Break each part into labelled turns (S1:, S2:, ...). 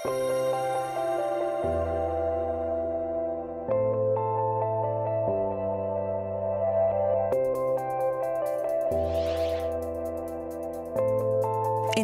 S1: In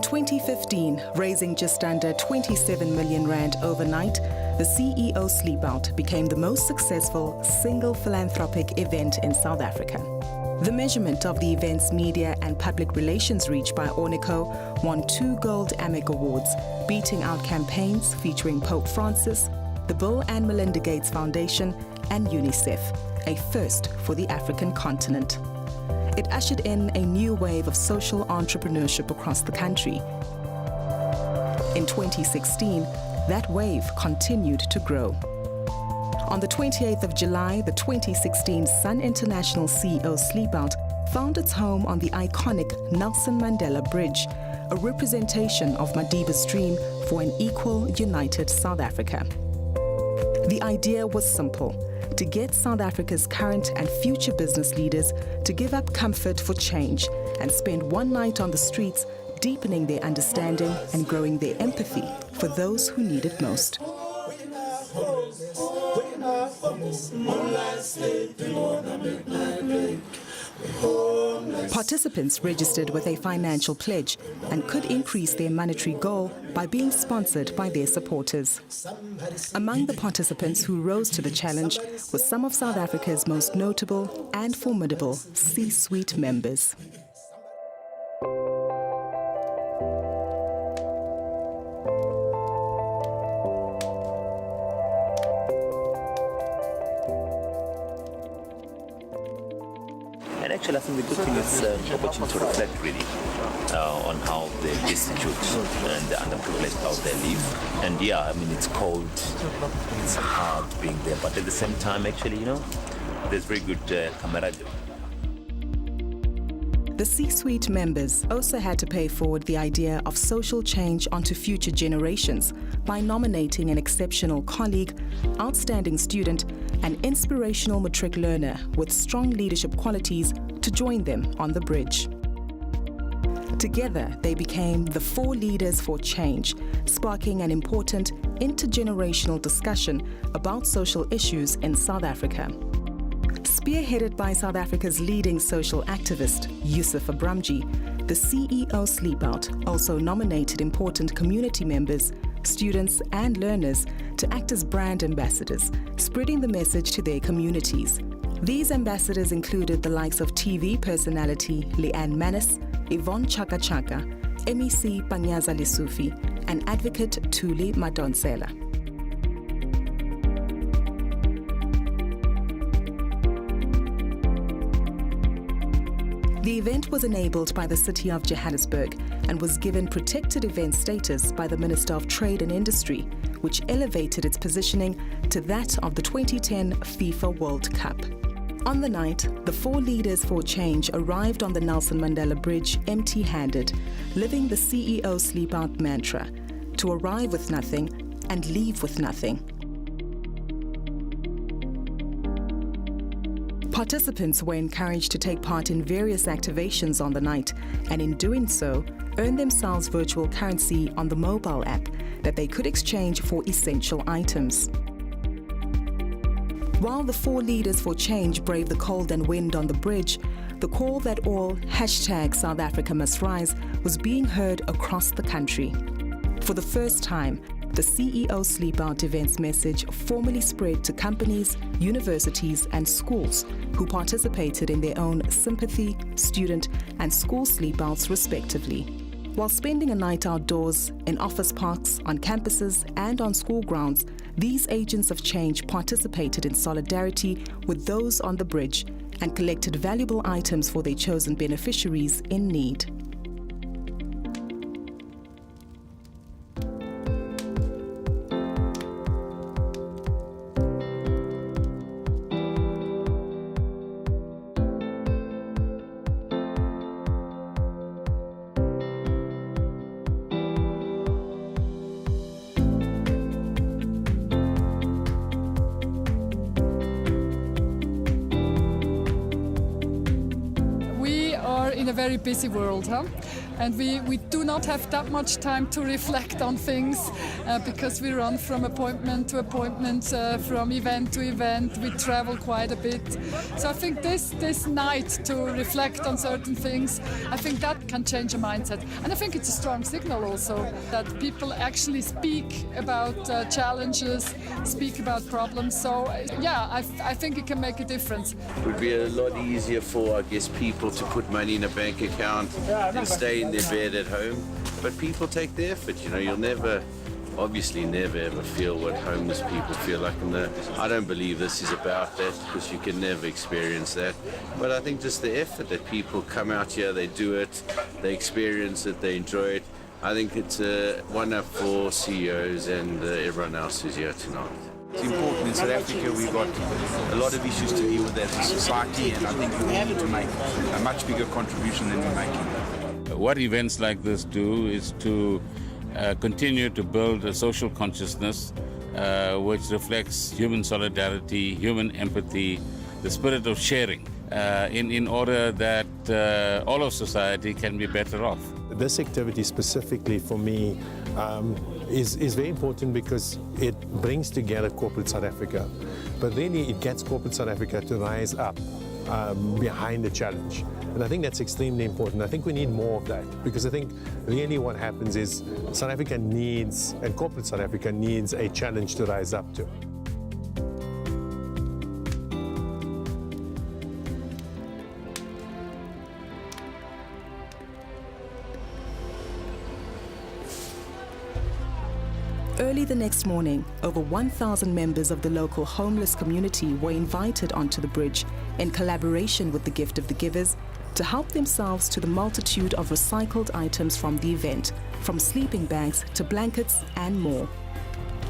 S1: 2015, raising just under 27 million rand overnight, the CEO SleepOut became the most successful single philanthropic event in South Africa. The measurement of the event's media and public relations reach by Ornico won 2 Gold AMEC Awards, beating out campaigns featuring Pope Francis, the Bill and Melinda Gates Foundation, and UNICEF, a first for the African continent. It ushered in a new wave of social entrepreneurship across the country. In 2016, that wave continued to grow. On the 28th of July, the 2016 Sun International CEO SleepOut found its home on the iconic Nelson Mandela Bridge, a representation of Madiba's dream for an equal, united South Africa. The idea was simple: to get South Africa's current and future business leaders to give up comfort for change and spend one night on the streets, deepening their understanding and growing their empathy for those who need it most. Participants registered with a financial pledge and could increase their monetary goal by being sponsored by their supporters. Among the participants who rose to the challenge was some of South Africa's most notable and formidable C-suite members.
S2: And actually, I think the good thing is an opportunity to reflect really on how the destitute and the underprivileged out there live. And yeah, I mean, it's cold, it's hard being there, but at the same time, actually, you know, there's very good camaraderie.
S1: The C-suite members also had to pay forward the idea of social change onto future generations by nominating an exceptional colleague, outstanding student, and inspirational matric learner with strong leadership qualities to join them on the bridge. Together, they became the 4 leaders for change, sparking an important intergenerational discussion about social issues in South Africa. Spearheaded by South Africa's leading social activist, Yusuf Abramji, the CEO SleepOut also nominated important community members, students and learners to act as brand ambassadors, spreading the message to their communities. These ambassadors included the likes of TV personality Leanne Manis, Yvonne Chaka Chaka, MEC Panyaza Lesufi, and advocate Thuli Madonsela. The event was enabled by the City of Johannesburg and was given protected event status by the Minister of Trade and Industry, which elevated its positioning to that of the 2010 FIFA World Cup. On the night, the 4 leaders for change arrived on the Nelson Mandela Bridge empty-handed, living the CEO SleepOut mantra: to arrive with nothing and leave with nothing. Participants were encouraged to take part in various activations on the night, and in doing so, earn themselves virtual currency on the mobile app that they could exchange for essential items. While the 4 leaders for change braved the cold and wind on the bridge, the call that all #South Africa must rise was being heard across the country. For the first time, the CEO SleepOut event's message formally spread to companies, universities and schools who participated in their own sympathy, student and school sleepouts respectively. While spending a night outdoors, in office parks, on campuses and on school grounds, these agents of change participated in solidarity with those on the bridge and collected valuable items for their chosen beneficiaries in need.
S3: In a very busy world, And we do not have that much time to reflect on things because we run from appointment to appointment, from event to event. We travel quite a bit. So I think this night to reflect on certain things, I think that can change a mindset. And I think it's a strong signal also that people actually speak about challenges, speak about problems. So yeah, I think it can make a difference.
S4: It would be a lot easier for, I guess, people to put money in a bank account and stay in their bed at home. But people take the effort, you know, you'll never ever feel what homeless people feel like. And I don't believe this is about that, because you can never experience that. But I think just the effort that people come out here, they do it, they experience it, they enjoy it. I think it's one up for CEOs and everyone else who's here tonight.
S5: It's important in South Africa. We've got a lot of issues to deal with as a society, and I think we need to make a much bigger contribution than we're making.
S6: What events like this do is to continue to build a social consciousness which reflects human solidarity, human empathy, the spirit of sharing, in order that all of society can be better off.
S7: This activity specifically for me is very important because it brings together corporate South Africa, but really it gets corporate South Africa to rise up behind the challenge. And I think that's extremely important. I think we need more of that, because I think really what happens is South Africa needs, and corporate South Africa needs, a challenge to rise up to.
S1: Early the next morning, over 1,000 members of the local homeless community were invited onto the bridge in collaboration with the Gift of the Givers to help themselves to the multitude of recycled items from the event, from sleeping bags to blankets and more.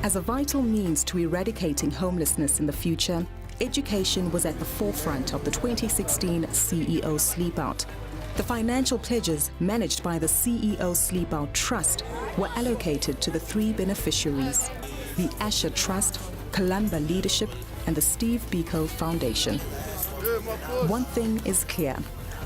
S1: As a vital means to eradicating homelessness in the future, education was at the forefront of the 2016 CEO SleepOut. The financial pledges managed by the CEO SleepOut Trust were allocated to the three beneficiaries: the Asher Trust, Columba Leadership, and the Steve Biko Foundation. One thing is clear: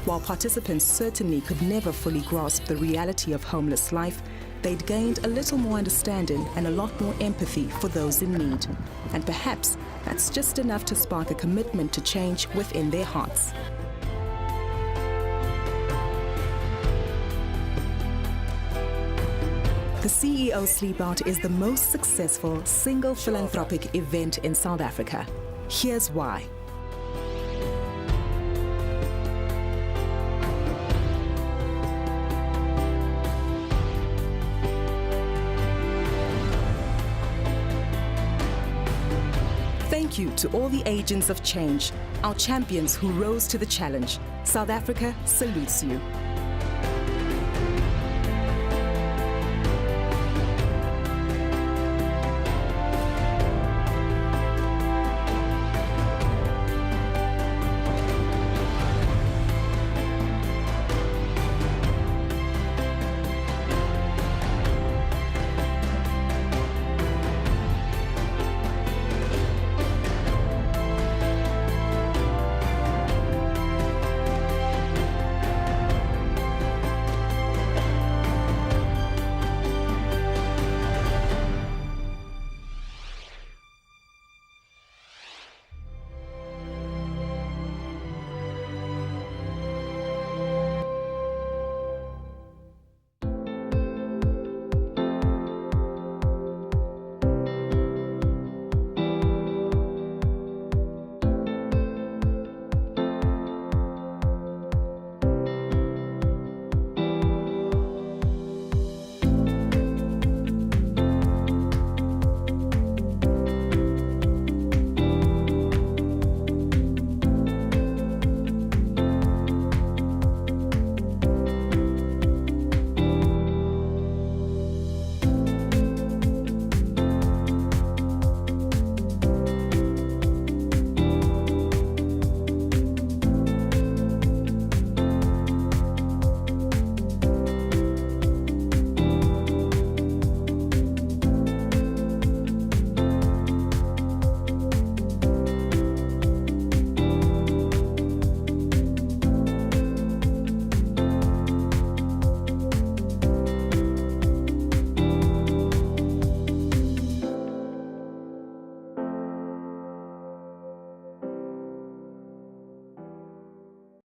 S1: while participants certainly could never fully grasp the reality of homeless life, they'd gained a little more understanding and a lot more empathy for those in need. And perhaps that's just enough to spark a commitment to change within their hearts. The CEO SleepOut is the most successful single philanthropic event in South Africa. Here's why. Thank you to all the agents of change, our champions who rose to the challenge. South Africa salutes you.